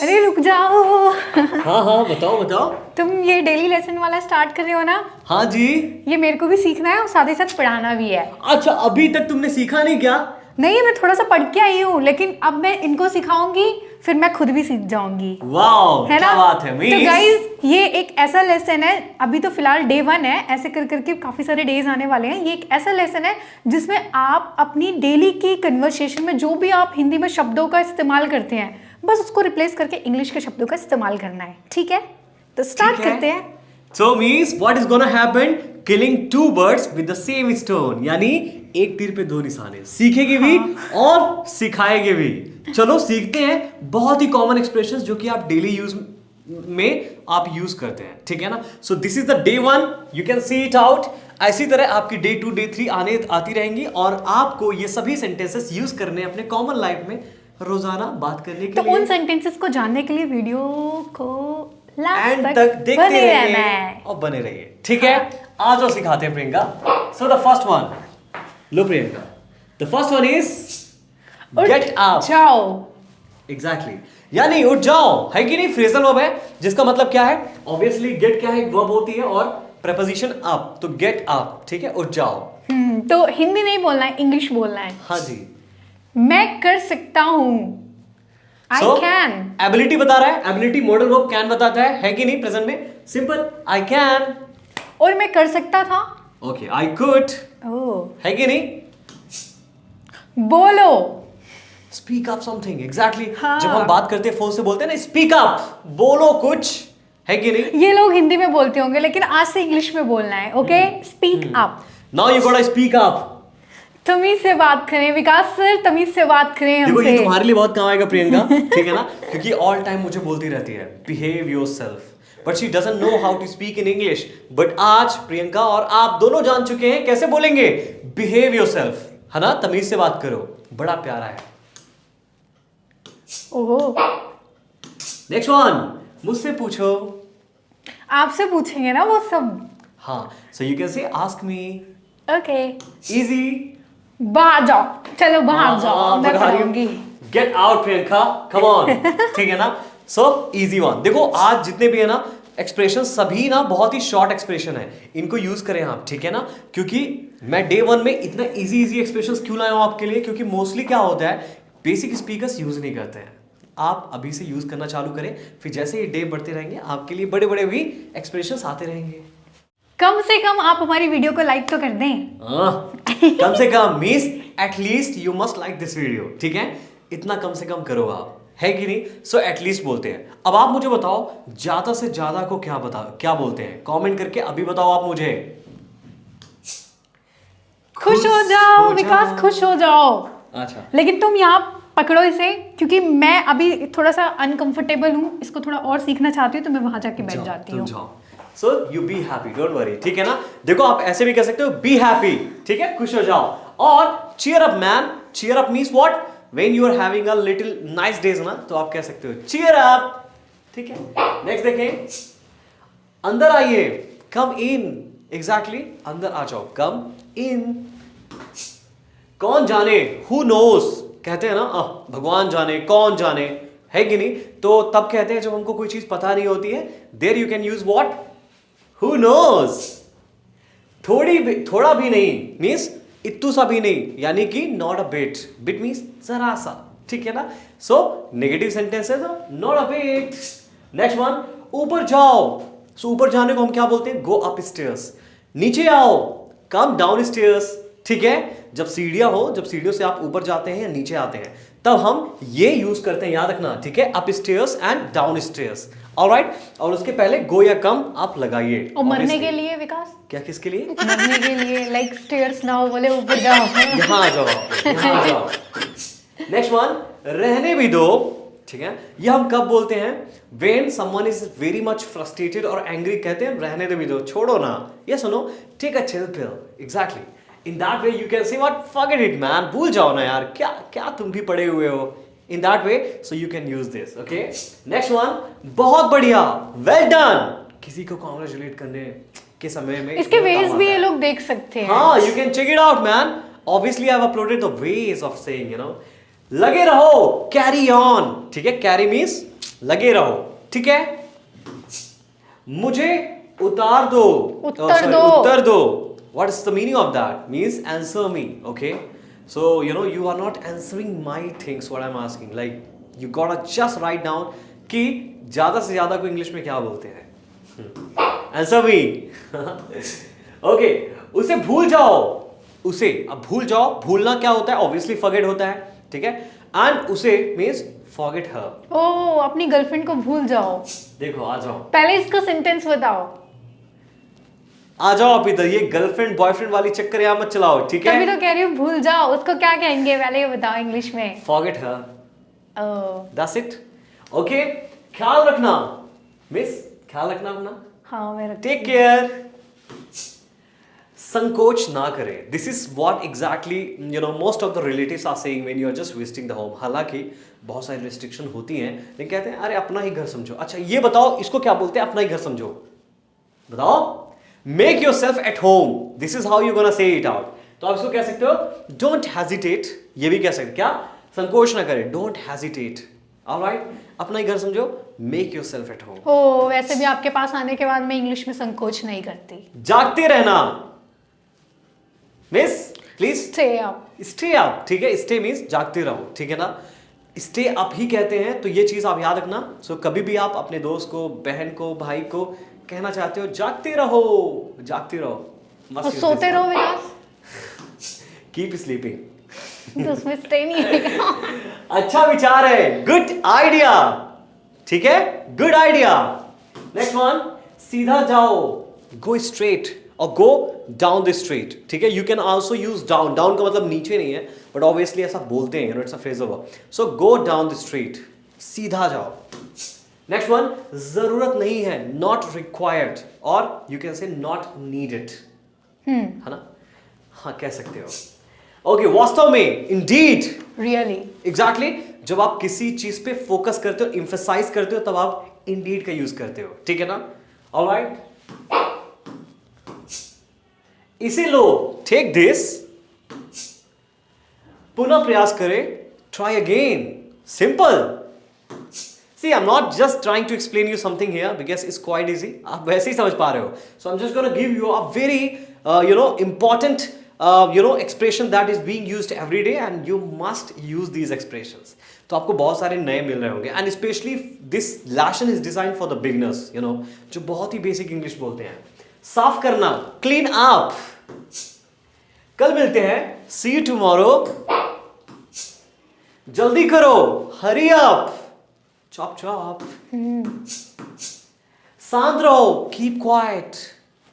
अरे रुक जाओ। हाँ हाँ बताओ बताओ। तुम ये डेली लेसन वाला स्टार्ट कर रहे हो ना? हाँ जी। ये मेरे को भी सीखना है और साथ ही साथ पढ़ाना भी है। अच्छा, अभी तक तुमने सीखा नहीं क्या? नहीं, मैं थोड़ा सा पढ़ के आई हूँ, लेकिन अब मैं इनको सिखाऊंगी, फिर मैं खुद भी सीख जाऊंगी। वाओ, है क्या ना? बात है मीस। तो गाइज, ये एक ऐसा लेसन है, अभी तो फिलहाल डे 1 है, ऐसे कर करके काफी सारे डेज आने वाले हैं। ये एक ऐसा लेसन है जिसमें आप अपनी डेली की कन्वर्सेशन में जो भी आप हिंदी में शब्दों का इस्तेमाल करते हैं, बस उसको रिप्लेस करके इंग्लिश के शब्दों का इस्तेमाल करना है। ठीक है, तो स्टार्ट करते हैं। So means what is gonna happen? Killing two birds with the same stone. यानी एक तीर पे दो निशाने, सीखेगी भी और सिखाएंगे भी। चलो सीखते हैं बहुत ही कॉमन एक्सप्रेशंस जो कि आप डेली यूज में आप यूज करते हैं, ठीक है ना? So this is the day 1, you can see it out. इसी तरह आपकी डे 2 डे 3 आती रहेंगी और आपको ये सभी सेंटेंसेस यूज करने अपने कॉमन लाइफ में रोजाना बात करने के तो लिए। उन सेंटेंसेस को जानने के लिए वीडियो को एंड तक देखते रहिए और बने रहिए, ठीक है? आ जाओ सिखाते हैं Priyanka. So the first one, low Priyanka, the first one is get up. जाओ। एग्जैक्टली, यानी उठ जाओ, है कि नहीं? फ्रेजल वर्ब है जिसका मतलब क्या है? ऑब्वियसली गेट क्या है, एक वर्ब होती है और प्रीपोजिशन अप, तो गेट अप, ठीक है? उठ जाओ। तो हिंदी नहीं बोलना है, इंग्लिश बोलना है। हाँ जी। मैं कर सकता हूँ, I can। एबिलिटी बता रहा है, एबिलिटी मॉडल वर्ब कैन बताता है कि नहीं? प्रेजेंट में सिंपल आई कैन, और मैं कर सकता था, ओके आई कुड, ओह। है कि नहीं? बोलो। Speak up something, exactly. हाँ। जब हम बात करते हैं फोन से बोलते हैं ना, स्पीक अप, बोलो कुछ, है कि नहीं? ये लोग हिंदी में बोलते होंगे, लेकिन आज से इंग्लिश में बोलना है, okay? Speak up. Now you गोटा स्पीक अप। तमीज से बात करें विकास सर, तमीज से बात करें देखो ये हमसे। तुम्हारे लिए बहुत काम आएगा प्रियंका, ठीक है ना? क्योंकि ऑल टाइम मुझे बोलती रहती है behave yourself, but she doesn't know how to speak in English. बट आज प्रियंका और आप दोनों जान चुके हैं कैसे बोलेंगे बिहेव योरसेल्फ, है ना? तमीज से बात करो, बड़ा प्यारा है। ओहो, नेक्स्ट वन, मुझसे पूछो। आपसे पूछेंगे ना वो सब। हाँ, so you can say ask me. Okay, easy. बाहर जाओ, चलो बाहर जाओ, मैं पढ़ूंगी। Get out Priyanka, come on, ठीक है ना? So easy one. देखो आज जितने भी है ना एक्सप्रेशन, सभी ना बहुत ही शॉर्ट एक्सप्रेशन है, इनको यूज करें आप, ठीक है ना? क्योंकि मैं डे 1 में इतना इजी इजी एक्सप्रेशंस क्यों लाया हूं आपके लिए? क्योंकि मोस्टली क्या होता है, बेसिक स्पीकर्स यूज नहीं करते हैं। आप अभी से यूज करना चालू करें, फिर जैसे ये डे बढ़ते रहेंगे आपके लिए बड़े बड़े भी एक्सप्रेशंस आते रहेंगे। कम से कम आप हमारी वीडियो को लाइक तो कर दें। कम से कम means at least you must like this video, ठीक है? इतना कम से कम करो आप, है कि नहीं? सो एटलीस्ट बोलते हैं। अब आप मुझे बताओ ज्यादा से ज्यादा को क्या बोलते हैं? कमेंट करके अभी बताओ आप मुझे। खुश हो जाओ विकास, खुश हो जाओ। अच्छा, लेकिन तुम यहाँ पकड़ो इसे, क्योंकि मैं अभी थोड़ा सा अनकंफर्टेबल हूँ, इसको थोड़ा और सीखना चाहती हूँ, तो मैं वहां जाके बैठ जाती हूँ। So you be happy, don't worry, ठीक है ना? देखो आप ऐसे भी कह सकते हो, बी हैप्पी, ठीक है? खुश हो जाओ। और cheer up man, cheer up means what? When you are having a little nice days ना, तो आप कह सकते हो चीयर अप, ठीक है? नेक्स्ट देखें, अंदर आइए, कम इन, एग्जैक्टली, अंदर आ जाओ, कम इन। कौन जाने, हु नोस कहते हैं ना, भगवान जाने, कौन जाने, है कि नहीं? तो तब कहते हैं जब हमको कोई चीज पता नहीं होती है, there you can use what? Who knows. थोड़ा भी नहीं मीन्स इत्तू सा भी नहीं, यानी कि not a bit, bit means जरा सा, ठीक है ना? सो नेगेटिव सेंटेंस है तो not a bit. Next one, ऊपर जाओ। सो ऊपर जाने को हम क्या बोलते हैं? Go up stairs. नीचे आओ, कम डाउन स्टेयर्स, ठीक है? जब सीढ़ियां हो, जब सीढ़ियों से आप ऊपर जाते हैं या नीचे आते हैं, तब हम ये यूज करते हैं, याद रखना, ठीक है? Up stairs and down stairs, alright? और उसके पहले गो या कम आप लगाइए। और मरने के लिए विकास, क्या, किसके लिए? मरने के लिए लाइक स्टेयर्स ना हो, बोले ऊपर जाओ। यहाँ आ जाओ, यहाँ आ जाओ। नेक्स्ट वन, रहने भी दो, ठीक है? ये हम कब बोलते हैं? When someone is very much frustrated और angry, कहते हैं रहने दे भी दो, छोड़ो ना, ये सुनो, take a chill pill, exactly. In that way you can say what, forget it man, भूल जाओ ना यार, क्या तुम भी पड़े हुए हो। In that way, so you can use this, okay? Next one, बहुत बढ़िया, well done, किसी को congratulate करने के समय में इसके वेज भी ये लोग देख सकते हैं। हाँ, you can check it out man. Obviously I have uploaded the ways of saying, you know. लगे रहो, carry on, ठीक है? Carry means लगे रहो, ठीक है। मुझे उतार दो, उत्तर दो। What is the meaning of that? Means answer me, okay? So you are not answering my things what I'm asking. Like you gotta just write down कि ज्यादा से ज्यादा को इंग्लिश में क्या बोलते हैं। Answer me. ओके, उसे भूल जाओ, उसे अब भूल जाओ। भूलना क्या होता है? ऑब्वियसली फॉरगेट होता है, ठीक है। एंड उसे मींस फॉरगेट हर। ओ, अपनी गर्लफ्रेंड को भूल जाओ। देखो, आ जाओ, पहले इसका सेंटेंस बताओ। आ जाओ आप इधर। ये गर्लफ्रेंड बॉयफ्रेंड वाली चक्कर यहाँ मत चलाओ, ठीक है। तभी तो कह रही हूँ भूल जाओ, उसको क्या कहेंगे पहले ये बताओ इंग्लिश में। Forget her, that's it, okay. ख्याल रखना मिस, ख्याल रखना अपना। हाँ, मैं रखती टेक केयर। संकोच ना करें। This is what exactly most of the relatives are saying when you are just visiting the home. हालांकि बहुत सारी रिस्ट्रिक्शन होती हैं, लेकिन कहते हैं अरे अपना ही घर समझो। अच्छा ये बताओ इसको क्या बोलते हैं? अपना ही घर समझो। बताओ, make yourself at home. This is how you gonna say it out. तो आप इसको कह सकते हो डोंट हेजिटेट। ये भी कह सकते, क्या? संकोच ना करें, डोंट हेजिटेट। ऑलराइट, अपना ही घर समझो, make yourself at home. ओ, वैसे भी आपके पास आने के बाद मैं इंग्लिश में संकोच नहीं करती। जागते रहना miss, please stay up. Stay up, ठीक है। स्टे मीन्स जागते रहो, ठीक है ना। स्टे अप ही कहते हैं, तो ये चीज आप याद रखना। सो कभी भी आप अपने दोस्त को, बहन को, भाई को कहना चाहते हो जागते रहो, जागते रहो। और सोते रहो विकास। Keep sleeping. तो उसमें स्टे नहीं है। अच्छा विचार है, गुड आइडिया, ठीक है, गुड आइडिया। नेक्स्ट वन, सीधा जाओ, गो स्ट्रेट और गो डाउन द स्ट्रीट, ठीक है। You can also use down. Down का मतलब नीचे नहीं है, बट ऑब्वियसली ऐसा बोलते हैं, it's a phrasal verb. So go down the street, सीधा जाओ। नेक्स्ट वन, जरूरत नहीं है, नॉट रिक्वायर्ड, और यू कैन से नॉट नीडेड, है ना। हाँ, कह सकते हो। ओके, वास्तव में, इंडीड, रियली, एग्जैक्टली। जब आप किसी चीज पे फोकस करते हो, इंफेसाइज करते हो, तब आप इंडीड का यूज करते हो, ठीक है ना। ऑलराइट, इसे लो, टेक दिस। पुनः प्रयास करें, try again, simple. See, I am not just trying to explain you something here because it's quite easy, आप वैसे ही समझ पा रहे हो। So I am just gonna give you a very important expression that is being used every day and you must use these expressions. तो आपको बहुत सारे नए मिल रहे होंगे, and especially this lesson is designed for the beginners, जो बहुत ही basic English बोलते हैं। साफ करना, क्लीन अप। कल मिलते हैं, सी यू टुमारो। जल्दी करो, हरी अप, चॉप चॉप। शांत रहो, कीप क्वाइट।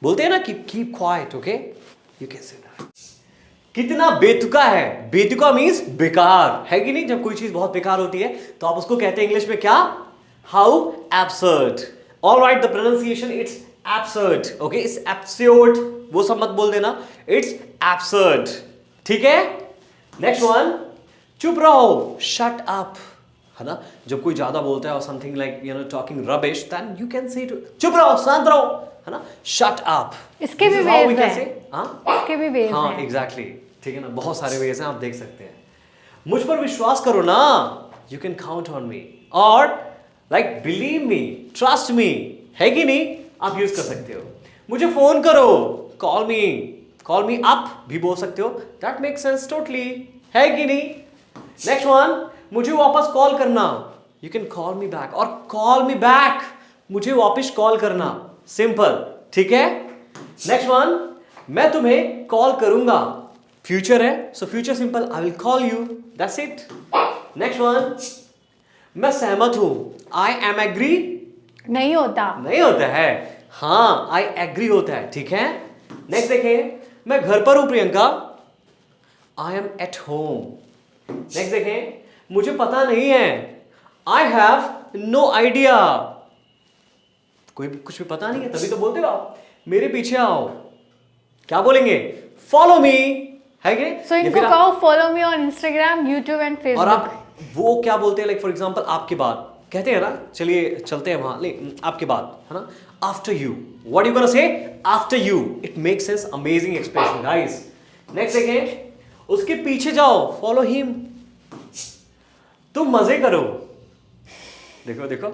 बोलते हैं ना keep quiet, okay, you can say that. कितना बेतुका है, बेतुका मीन्स बेकार, है कि नहीं। जब कोई चीज बहुत बेकार होती है तो आप उसको कहते हैं इंग्लिश में क्या? How absurd. Alright, the pronunciation it's absurd, okay, it's absurd, वो सब मत बोल देना, इट्स एब्सर्ड, ठीक है। नेक्स्ट वन, चुप रहो, शट अप, है ना। जब कोई ज्यादा बोलता है और something like talking rubbish, then you can say चुप रहो, शांत रहो, है ना, शट अप। इसके भी वेज हैं। इसके भी वेज हाँ, हैं। एग्जैक्टली, ठीक है ना, बहुत सारे वेज हैं, आप देख सकते हैं। मुझ पर विश्वास करो ना, you can count on me, और like believe me, trust me, है कि नहीं, आप यूज कर सकते हो। मुझे फोन करो, कॉल मी अप भी बोल सकते हो, दैट मेक सेंस टोटली, है कि नहीं। नेक्स्ट वन, मुझे वापस कॉल करना, you can call me back, और कॉल मी बैक, मुझे वापस कॉल करना, सिंपल, ठीक है। नेक्स्ट वन, मैं तुम्हें कॉल करूंगा, फ्यूचर है, so future simple, I will call you, that's it. Next one, मैं सहमत हूं, आई एम एग्री, नहीं होता है, हाँ, आई एग्री होता है, ठीक है। नेक्स्ट देखें, मैं घर पर हूं Priyanka, I am at home. Next देखें, मुझे पता नहीं है, आई हैव नो आइडिया, कोई कुछ भी पता नहीं है, तभी तो बोलते हो आप, मेरे पीछे आओ, क्या बोलेंगे? फॉलो मी, है कि? सो इनको कहो follow me on Instagram, YouTube and Facebook. और आप वो क्या बोलते हैं, लाइक फॉर एग्जांपल आपके बाद कहते हैं ना, चलिए चलते हैं वहां, आपके बाद, है ना, after you, what you gonna say? After you, it makes sense, amazing expression guys. Next देखें, उसके पीछे जाओ, फॉलो हिम, तुम मजे करो, देखो देखो,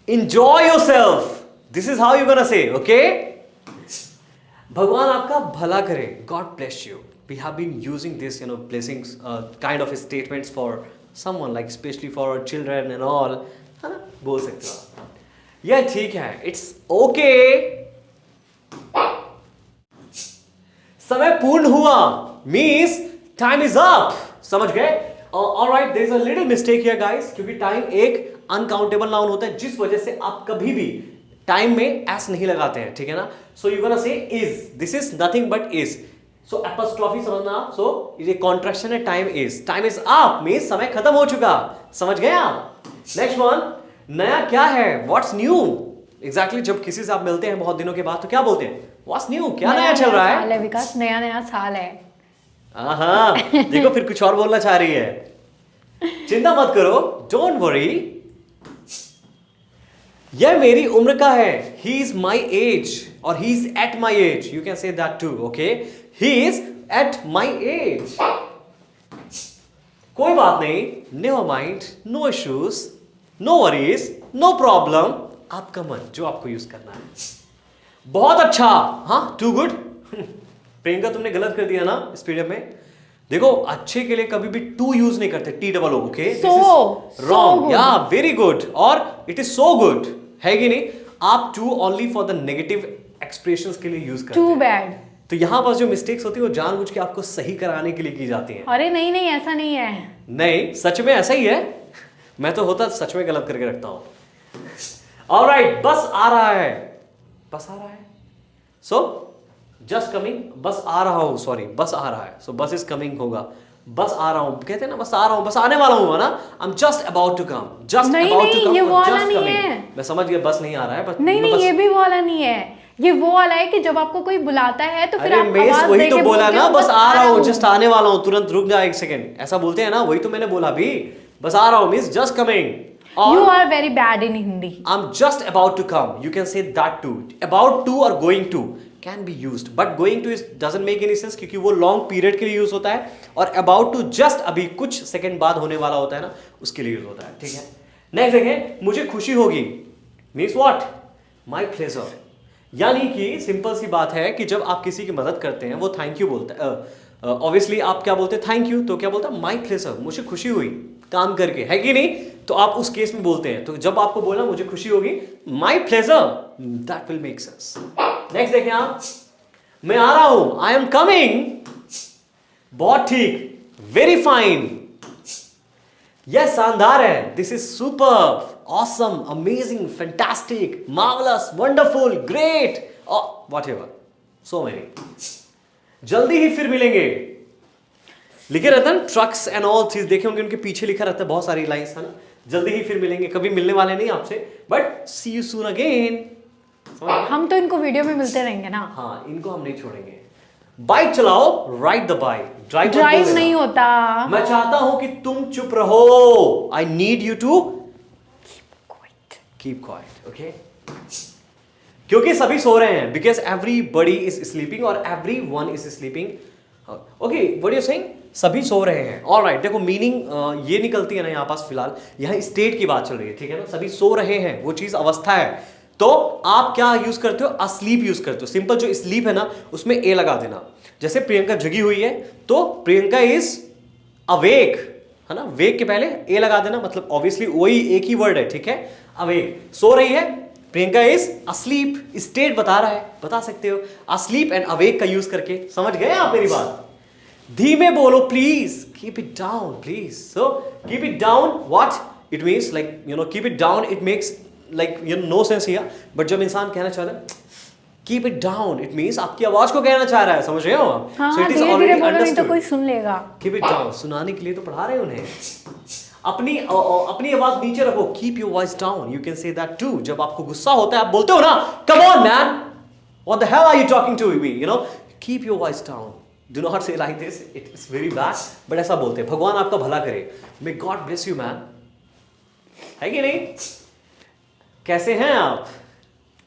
enjoy yourself, this is how you gonna say, okay? भगवान आपका भला करे, God bless you. We have been using this, blessings, kind of statements for someone, like especially for our children and all. है ना? बोल सकते हो आप. यह ठीक है, it's okay. समय पूर्ण हुआ means time is up. समझ गए? Alright, there is a little mistake here, guys, क्योंकि time एक अनकाउंटेबल नाउन होता है, जिस वजह से आप कभी भी टाइम में एस नहीं लगाते हैं, ठीक है ना? So you gonna say is, this is nothing but is. So apostrophe समझना. सो ये कॉन्ट्रैक्शन है टाइम इज अप मींस समय खत्म हो चुका. समझ गए आप? नेक्स्ट वन, नया क्या है? What's new? एग्जैक्टली जब किसी से आप मिलते हैं बहुत दिनों के बाद तो क्या बोलते हैं? What's new? क्या नया चल रहा है? साल है विकास, नया नया साल है. हाँ, देखो फिर कुछ और बोलना चाह रही है. चिंता मत करो, डोंट वरी. यह मेरी उम्र का है. ही इज माई एज और he is at my age. You can say that too. Okay, he is at my age. कोई बात नहीं, never mind, no issues, no worries, no problem. आपका मन, जो आपको यूज करना है. बहुत अच्छा. हाँ, टू गुड. प्रियंका तुमने गलत कर दिया ना इस पीडीएफ में. देखो, अच्छे के लिए कभी भी टू यूज नहीं करते, T double O. Okay, wrong. या वेरी गुड और इट इज सो गुड, है कि नहीं? आप too only for the negative expressions के लिए यूज करते हैं. Too bad. तो यहां पर जो मिस्टेक्स होती है वो जानबूझ के आपको सही कराने के लिए की जाती हैं. अरे नहीं नहीं, ऐसा नहीं है. नहीं, सच में ऐसा ही है. मैं तो होता सच में गलत करके रखता हूं. ऑलराइट, बस आ रहा है. बस आ रहा है. So just coming. बस आ रहा हूं. सॉरी, बस आ रहा है. सो बस इज कमिंग होगा. बस आ रहा हूं, कहते हैं ना, बस आ रहा हूं, बस आने वाला हूं, ना. I am just about to come. Just about to come. ये वो वाला नहीं है. मैं समझ गया, बस नहीं आ रहा है. बस नहीं नहीं, ये भी वो वाला नहीं है. ये वो वाला है कि जब आपको कोई बुलाता है तो फिर अरे आप मैं आवाज वही दे तो के बोला बोलते ना, हो, बस आ रहा हूं, हूं. जस्ट आने वाला हूं, तुरंत रुक जा एक सेकंड, ऐसा बोलते हैं ना. वही तो मैंने बोला भी. बस आ रहा हूं means just coming. You are very bad in Hindi. I'm just about to come. You can say that too. About to or going to can be used, but going to is doesn't make any sense क्योंकि वो long period के लिए use होता है और about to just अभी कुछ second बाद होने वाला होता है ना, उसके लिए यूज होता है. ठीक है. नेक्स्ट देखें, मुझे खुशी होगी मीन्स व्हाट? My pleasure. यानी कि सिंपल सी बात है कि जब आप किसी की मदद करते हैं वो थैंक यू बोलता है. ऑब्वियसली आप क्या बोलते हैं? Thank you. तो क्या बोलता है? My pleasure. मुझे खुशी हुई काम करके, है कि नहीं? तो आप उस केस में बोलते हैं. तो जब आपको बोलना मुझे खुशी होगी, my pleasure, that will make sense. Next देखें आप, मैं आ रहा हूं, आई एम कमिंग. बहुत ठीक, वेरी फाइन. यह शानदार है. This is super, awesome, amazing, fantastic, marvellous, wonderful, great, whatever, so many. जल्दी ही फिर मिलेंगे. लिखे रहता है ट्रक्स एंड ऑल चीज, देखे होंगे उनके पीछे लिखा रहता है बहुत सारी लाइंस, है ना. जल्दी ही फिर मिलेंगे, कभी मिलने वाले नहीं आपसे, but see you soon again. हम तो इनको वीडियो में मिलते रहेंगे ना. हाँ, इनको हम नहीं छोड़ेंगे. बाइक चलाओ, राइड द बाइक. ड्राइव नहीं होता. मैं चाहता हूं कि तुम चुप रहो. I need you to keep quiet. Okay, क्योंकि सभी सो रहे हैं. बिकॉज एवरीबडी इज स्लीपिंग और everyone is sleeping. Okay, what you saying? सभी सो रहे हैं. ऑलराइट, देखो मीनिंग ये निकलती है ना यहाँ पास. फिलहाल यहाँ स्टेट की बात चल रही है, ठीक है ना. सभी सो रहे हैं, वो चीज अवस्था है. तो आप क्या यूज करते हो? अस्लीप यूज करते हो. सिंपल जो स्लीप है ना, उसमें ए लगा देना. जैसे प्रियंका जगी हुई है तो प्रियंका इज अवेक, है ना. वेक के पहले ए लगा देना, मतलब ऑब्वियसली वही एक ही वर्ड है, ठीक है. अवेक, सो रही है. प्रियंका इज अस्लीप, स्टेट बता रहा है, बता सकते हो अस्लीप एंड अवेक का यूज करके. समझ गए आप मेरी बात? धीमे बोलो please. Keep it down please. So keep it down, what it means, like keep it down, it makes like no sense here. But जब इंसान कहना चाहता है keep it down, it means आपकी आवाज को कहना चाह रहा है. समझ रहे हो आप? हाँ, धीरे-धीरे बोलो, नहीं तो कोई सुन लेगा. कीप इट डाउन, सुनाने के लिए तो पढ़ा रहे उन्हें. अपनी आवाज नीचे रखो. Keep your voice down. You can say that too. जब आपको गुस्सा होता है आप बोलते हो ना, come on man, what the hell are you talking to me, keep your voice down. Do not say like this, it is very bad, but ऐसा बोलते हैं. भगवान आपका भला करे. May God bless you man. है कि नहीं? कैसे हैं आप?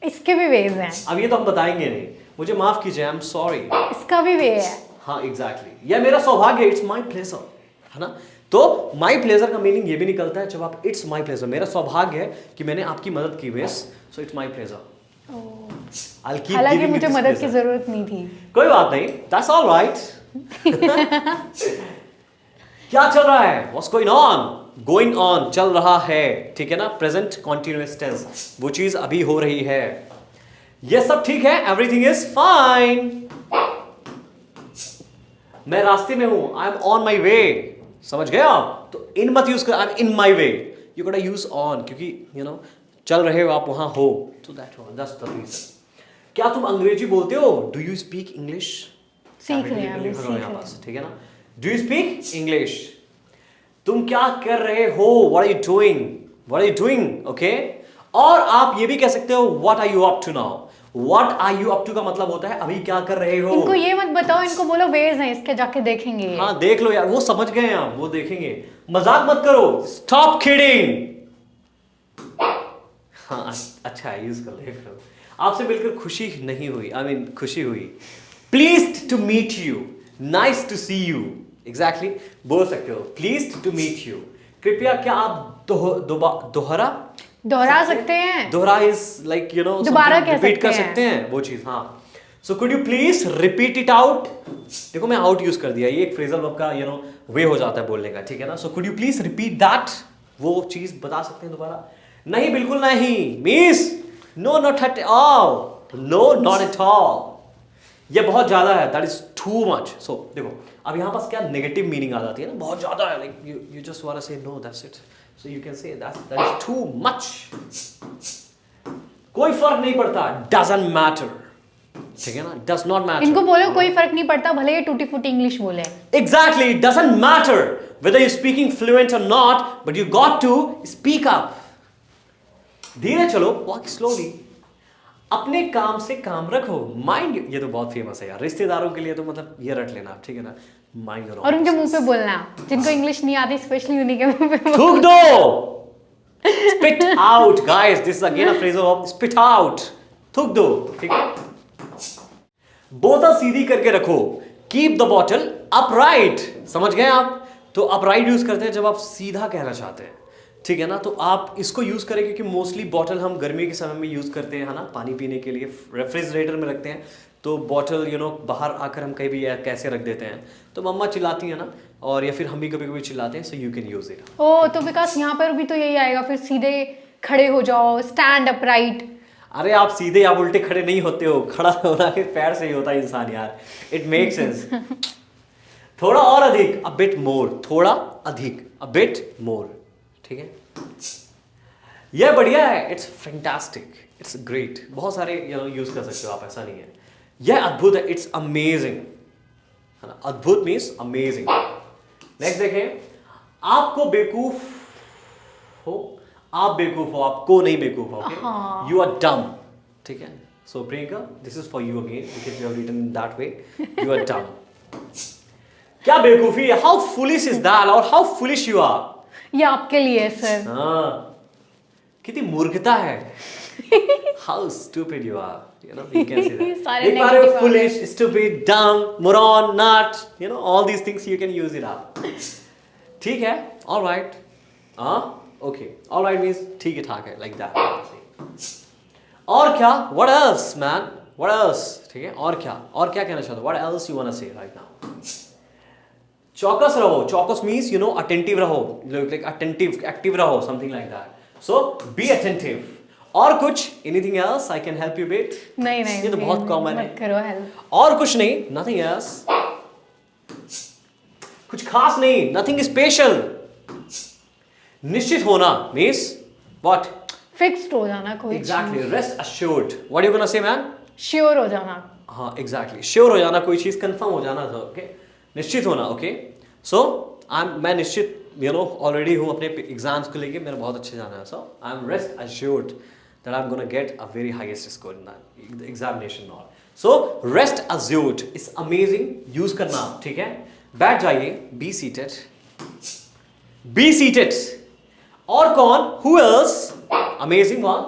इसके भी वेज हैं. अब ये तो हम बताएंगे नहीं. मुझे माफ कीजिए, आई एम सॉरी. इसका भी वे है. हाँ एग्जैक्टली. यह मेरा सौभाग्य, इट्स माई प्लेजर, है ना. तो माई प्लेजर का मीनिंग ये भी निकलता है जब आप इट्स माई प्लेजर, मेरा सौभाग्य है कि मैंने आपकी मदद की miss, so it's my pleasure. हालांकि मुझे मदद की जरूरत नहीं थी। कोई बात नहीं, दैट्स ऑल राइट। क्या चल रहा है? What's going on? Going on चल रहा है, ठीक है ना, प्रेजेंट कॉन्टिन्यूअस टेंस, वो चीज अभी हो रही है। ये सब ठीक है, एवरीथिंग इज फाइन। मैं रास्ते में हूं, आई एम ऑन माई वे, समझ गए आप? तो इन मत यूज कर, I am in my way, you गोटा यूज ऑन, क्योंकि यू नो चल रहे हो आप, वहां हो, तो दैट्स द रीजन। क्या तुम अंग्रेजी बोलते हो? Do you speak English? सीख रहे हैं अभी, सीख रहे हैं। ठीक है ना? Do you speak English? तुम क्या कर रहे हो? What are you doing? What are you doing? Okay. और आप ये भी कह सकते हो what are you up to now. What are you up to का मतलब होता है अभी क्या कर रहे हो। इनको ये मत बताओ, इनको बोलो वेज हैं इसके, जाके देखेंगे। हाँ देख लो यार, वो समझ गए हैं आप, वो देखेंगे। मजाक मत करो, स्टॉप किडिंग। हाँ अच्छा है, यूज कर ले। आपसे मिलकर खुशी नहीं हुई, आई मीन खुशी हुई। Pleased to meet you, nice to see you. Exactly बोल सकते हो, प्लीज्ड टू मीट यू। कृपया क्या आप दोहरा सकते हैं? दोहरा इज लाइक यू नो दोबारा कह रिपीट कर सकते सकते हैं वो चीज। हाँ, so could you please repeat it out. देखो मैं आउट यूज कर दिया, ये एक फ्रेजल वर्ब का यू नो वे हो जाता है बोलने का, ठीक है ना। So could you please repeat that, वो चीज बता सकते हैं दोबारा। नहीं बिल्कुल नहीं means no not at all, no not at all, ये बहुत ज्यादा है, that is too much. So देखो अब यहां पास क्या नेगेटिव मीनिंग आ जाती है ना, बहुत ज्यादा है, like you just want to say no, that's it. So you can say that is too much. कोई फर्क नहीं पड़ता, डजंट मैटर, ठीक है ना, डज नॉट मैटर। इनको बोलो कोई फर्क नहीं पड़ता, भले ये टूटी फूटी इंग्लिश बोले। Exactly, doesn't matter whether you're speaking fluent or not, but you got to speak up. धीरे चलो, walk slowly. अपने काम से काम रखो, माइंड, ये तो बहुत फेमस है यार, रिश्तेदारों के लिए तो मतलब ये रट लेना, ठीक है ना, माइंड योर। और उनके मुंह पे बोलना, जिनको इंग्लिश नहीं आती स्पेशली उन्हीं के मुंह पे थूक दो, spit out guys, this is again a phrase of spit out, थूक दो, ठीक है। बोतल सीधी करके रखो, कीप द बॉटल अपराइट, समझ गए आप? तो अपराइट यूज करते हैं जब आप सीधा कहना चाहते हैं, ठीक है ना। तो आप इसको यूज करें क्योंकि मोस्टली बॉटल हम गर्मी के समय में यूज करते हैं, है ना, पानी पीने के लिए रेफ्रिजरेटर में रखते हैं, तो बॉटल यू नो बाहर आकर हम कहीं भी कैसे रख देते हैं, तो मम्मा चिल्लाती है ना, और या फिर हम भी कभी कभी चिल्लाते हैं, so you can use it. ओ तो विकास यहाँ पर भी तो यही आएगा, फिर सीधे खड़े हो जाओ, स्टैंड अपराइट। अरे आप सीधे आप उल्टे खड़े नहीं होते हो, खड़ा होना के पैर से ही होता है इंसान यार, इट मेक सेंस। थोड़ा और अधिक, अ बिट मोर, थोड़ा अधिक, अ बिट मोर, ठीक है। यह बढ़िया है, इट्स फैंटास्टिक, इट्स ग्रेट, बहुत सारे यू नो यूज कर सकते हो आप, ऐसा नहीं है। यह अद्भुत है, इट्स अमेजिंग, है ना, अद्भुत मीन्स अमेजिंग। नेक्स्ट देखें, आपको बेवकूफ हो, आप बेवकूफ हो, आपको नहीं बेवकूफ हो, यू आर डम, ठीक है। So Priyanka, this is for you again because you have written in that way, you are dumb. क्या बेवकूफी है, हाउ फुलिश इज दैट, और हाउ फुलिश यू आर, ये आपके लिए है सर। हाँ, कितनी मूर्खता है, how stupid you are, you know, you can say that. सारे एक बार negative foolish, stupid, dumb, moron, nut, you know, all these things you can use it up. ठीक है, all right, okay, all right means ठीक है ठाक है, like that. और क्या? What else, man? What else? ठीक है, और क्या कहना चाहते हो? What else you wanna say right now? चौकस रहो, चौकस means you know attentive रहो, like attentive, active रहो, something like that. So be attentive. और कुछ, anything else I can help you with? नहीं ये तो बहुत कॉमन है, मत करो हेल्प। और कुछ नहीं, नथिंग एल्स, कुछ खास नहीं, नथिंग स्पेशल। निश्चित होना मींस व्हाट? फिक्स्ड हो जाना कोई। Exactly, rest assured, what you gonna say man? Sure हो जाना। हाँ एग्जैक्टली, श्योर हो जाना, कोई चीज कंफर्म हो जाना, ओके, निश्चित होना, ओके। सो मैं निश्चित यू नो ऑलरेडी हूँ अपने एग्जाम्स को लेके, मेरा बहुत अच्छे जाना है, so I am rest assured that I'm going to get a very highest score in that examination all. So rest assured is amazing, use करना, ठीक है। बैठ जाइए, be seated, be seated। और कौन? Who else? Amazing one,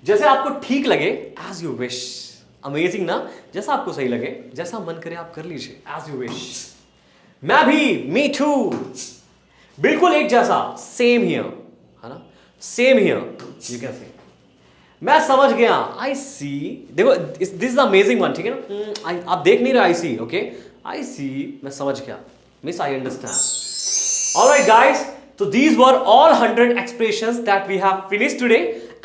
जैसे आपको ठीक लगे, as you wish, amazing ना, जैसा आपको सही लगे, जैसा मन करे आप कर लीजिए, as you wish। मैं भी, मी टू, बिल्कुल एक जैसा, सेम हियर, है ना, सेम हियर, यू कैन से, मैं समझ गया, आई सी, देखो this is the amazing one, ठीक है ना, आप देख नहीं रहे, आई सी, ओके, आई सी, मैं समझ गया, means I understand. Alright guys, तो these were all 100 expressions that we have finished today,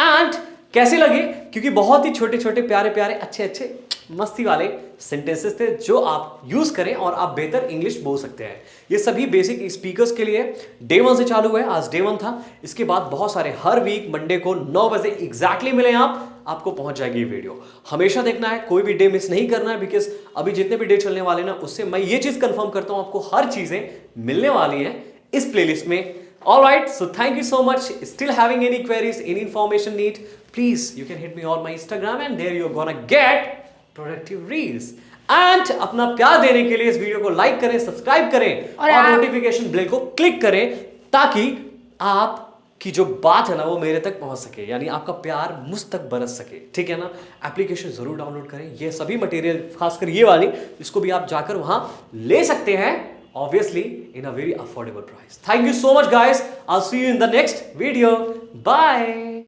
and कैसे लगे, क्योंकि बहुत ही छोटे छोटे प्यारे प्यारे अच्छे अच्छे मस्ती वाले सेंटेंसेस थे जो आप यूज करें और आप बेहतर इंग्लिश बोल सकते हैं। ये सभी बेसिक स्पीकर्स के लिए डे 1 से चालू है, आज डे 1 था, इसके बाद बहुत सारे हर वीक मंडे को 9 बजे एग्जैक्टली मिले आपको पहुंच जाएगी वीडियो। हमेशा देखना है, कोई भी डे मिस नहीं करना है, बिकॉज अभी जितने भी डे चलने वाले ना, उससे मैं ये चीज कंफर्म करता हूं आपको हर चीजें मिलने वाली हैं इस प्लेलिस्ट में। Alright, so thank you so much. Still having any queries, any information need, please you can hit me on my Instagram and there you're gonna get productive reels. And अपना प्यार देने के लिए इस वीडियो को like करें, subscribe करें और नोटिफिकेशन बेल को क्लिक करें, ताकि आप की जो बात है ना वो मेरे तक पहुंच सके, यानी आपका प्यार मुझ तक बरस सके, ठीक है ना। एप्लीकेशन जरूर डाउनलोड करें, ये सभी मटेरियल खासकर ये वाली, इसको भी आप जाकर वहां ले सकते हैं, obviously in a very affordable price. Thank you so much guys, I'll see you in the next video, bye.